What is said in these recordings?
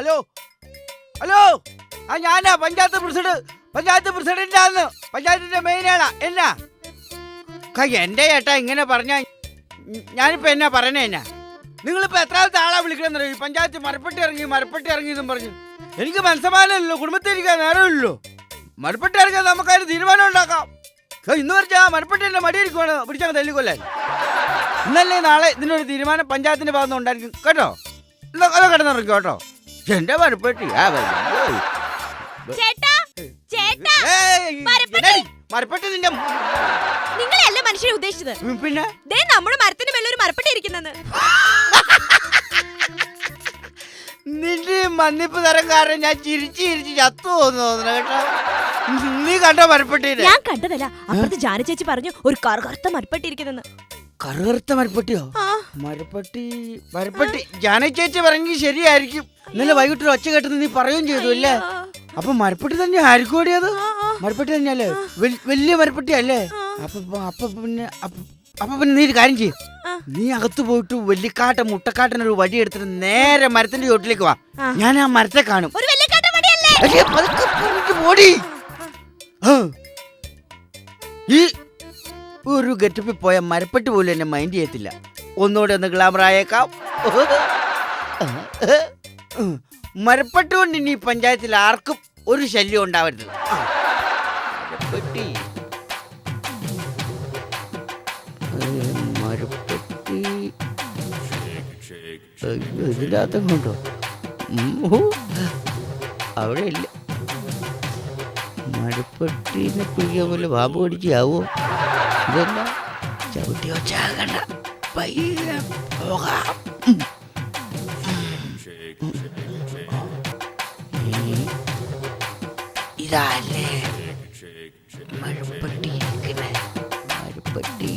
Hello hello, ആ ഞാനാ panchayat president ആന്ന്. പഞ്ചായത്തിന്റെ മെയിനാണ്. എന്നാ എന്റെ ചേട്ടാ ഇങ്ങനെ പറഞ്ഞ ഞാനിപ്പോ എന്നാ പറയണേ? എന്നാ നിങ്ങളിപ്പോ എത്രാമത്തെ ആളാ വിളിക്കണമെന്നറിയോ? ഈ പഞ്ചായത്ത് മരപ്പെട്ടി ഇറങ്ങി എന്നും പറഞ്ഞു. എനിക്ക് മനസ്സമാനമല്ലോ, കുടുംബത്തിൽ ഇരിക്കാൻ നേരമില്ലല്ലോ. മരപ്പെട്ടി ഇറങ്ങാൻ നമുക്കതിന് തീരുമാനം ഉണ്ടാക്കാം. ഇന്ന് വരച്ചാ മരപ്പെട്ടി എന്റെ മടിയിരിക്കുവാണ് പിടിച്ചാൽ തല്ലിക്കൊല്ലാൻ. ഇന്നല്ലേ നാളെ ഇതിനൊരു തീരുമാനം പഞ്ചായത്തിന്റെ ഭാഗത്ത് ഉണ്ടായിരിക്കും കേട്ടോ. അത് കിടന്നിറക്കും കേട്ടോ. എന്റെ മരപ്പെട്ടി മരപ്പെട്ടി നിന്റെ നിങ്ങളെയല്ല മനുഷ്യരെ ഉദ്ദേശിച്ചത്. പിന്നെ നമ്മുടെ മരത്തിന് മേലെ ഒരു മരപ്പെട്ടി ഇരിക്കുന്നെന്ന്. നിന്റെ മന്നിപ്പ് തരം കാരണം ഞാൻ ചിരിച്ച് ചത്തു തോന്നുന്നു കേട്ടോ. നീ കണ്ടോ മരപ്പെട്ടി? ഞാൻ കണ്ടതല്ല, അപ്പുറത്ത് ജാന ചേച്ചി പറഞ്ഞു ഒരു കറുകറുത്ത മരപ്പെട്ടി ഇരിക്കുന്നെന്ന്. കറുകറുത്ത മരപ്പെട്ടിയോ? മരപ്പെട്ടി ജാന ചേച്ചി പറഞ്ഞെങ്കിൽ ശരിയായിരിക്കും. ഇന്നലെ വൈകിട്ട് ഒച്ച കേട്ടെന്ന് നീ പറയുകയും ചെയ്തു അല്ലേ? അപ്പൊ മരപ്പെട്ടി തന്നെ ആയിരിക്കും ഓടിയത്. മരപ്പെട്ടി തന്നെയല്ലേ? വലിയ മരപ്പെട്ടി അല്ലേ? അപ്പൊ പിന്നെ നീ ഒരു കാര്യം ചെയ്യും. നീ അകത്ത് പോയിട്ട് മുട്ടക്കാട്ടനൊരു വടി എടുത്തിട്ട് നേരെ മരത്തിന്റെ ചോട്ടിലേക്ക് വാ. ഞാൻ ആ മരത്തെ കാണും. ഈ ഒരു ഗെറ്റപ്പിൽ പോയ മരപ്പെട്ടി പോലും എന്നെ മൈൻഡ് ചെയ്യത്തില്ല. ഒന്നുകൂടെ ഒന്ന് ഗ്ലാമറായേക്കാം. മരപ്പെട്ടി കൊണ്ട് ഇനി പഞ്ചായത്തിൽ ആർക്കും ഒരു ശല്യം ഉണ്ടാവരുത്. മരപ്പെട്ടി ഇതിനകത്തും കൊണ്ടോ? അവിടെ ഇല്ല. മരപ്പെട്ടിനെ പിടിക്കാൻ പോലെ ബാബു അടിച്ചാവോ? ഇതല്ല ചവിട്ടി വച്ചാകണ്ട. പോകാം. ഇതല്ലേ മരപ്പെട്ടി ഇരിക്കണേ? മരപ്പെട്ടി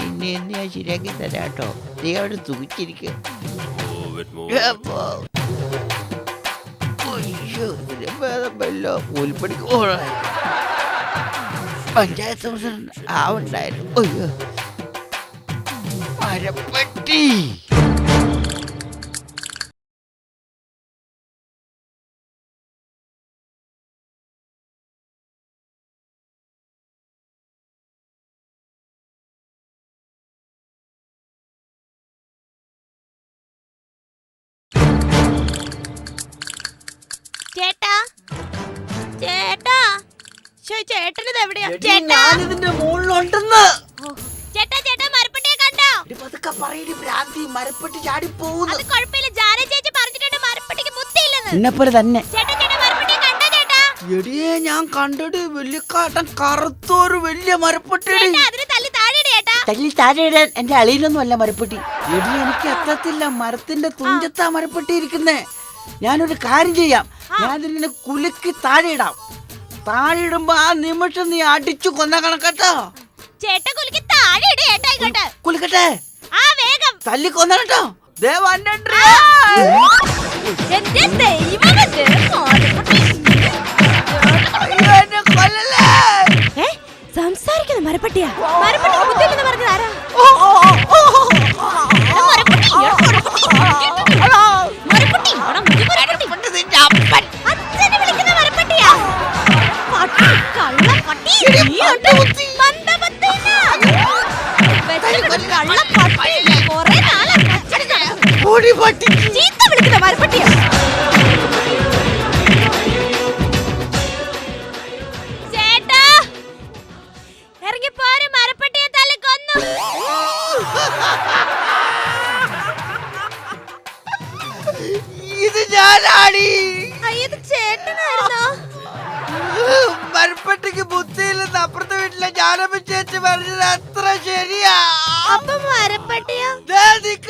ഇനി ഞാൻ ശരിയാക്കി തരാട്ടോ. നീ അവിടെ സൂക്ഷിച്ചിരിക്കുക. കൂലിപ്പണിക്ക് പോണ പഞ്ചായത്ത് പ്രസിഡന്റ് ആവണ്ടായിരുന്നു. അയ്യോ മരപ്പെട്ടി. ചേട്ടനിത് എവിടെയാ? ഞാനിതിന്റെ മുകളിലുണ്ടെന്ന്. മരപ്പെട്ടി ചാടി പോകുന്നു. എന്നെപ്പോലെ തന്നെ എടിയെ ഞാൻ കണ്ടടി. വെള്ളിക്കാട്ടൻ കറുത്തൊരു വലിയ മരപ്പെട്ടി. തല്ലി താഴെയിടാൻ എന്റെ അളിയിലൊന്നും അല്ല മരപ്പെട്ടി. എടി എനിക്ക് എത്തത്തില്ല. മരത്തിന്റെ തുഞ്ചത്താ മരപ്പെട്ടി ഇരിക്കുന്നേ. ഞാനൊരു കാര്യം ചെയ്യാം. ഞാൻ ഇതിനെ കുലുക്കി താഴെ ഇടാം. താഴെ ഇടുമ്പോ ആ നിമിഷം നീ അടിച്ചു കൊന്ന കണക്കട്ടോ. കുലിക്കട്ടെ? തല്ലി കൊന്ന കേട്ടോ. സംസാരിക്കുന്ന മരപ്പട്ടിയാ? മരപ്പട്ടി പറഞ്ഞത് ആരാ? ഇത് ഞാനാടി. ചേട്ടനായിരുന്നോ? മരപ്പെട്ടിക്ക് ബുദ്ധിയില്ലെന്ന് അപ്പുറത്തെ വീട്ടിലെ ജാനമ്മ ചേച്ചി പറഞ്ഞത് അത്ര ശരിയാ. അപ്പൊ മരപ്പട്ടിയോ? എന്റെ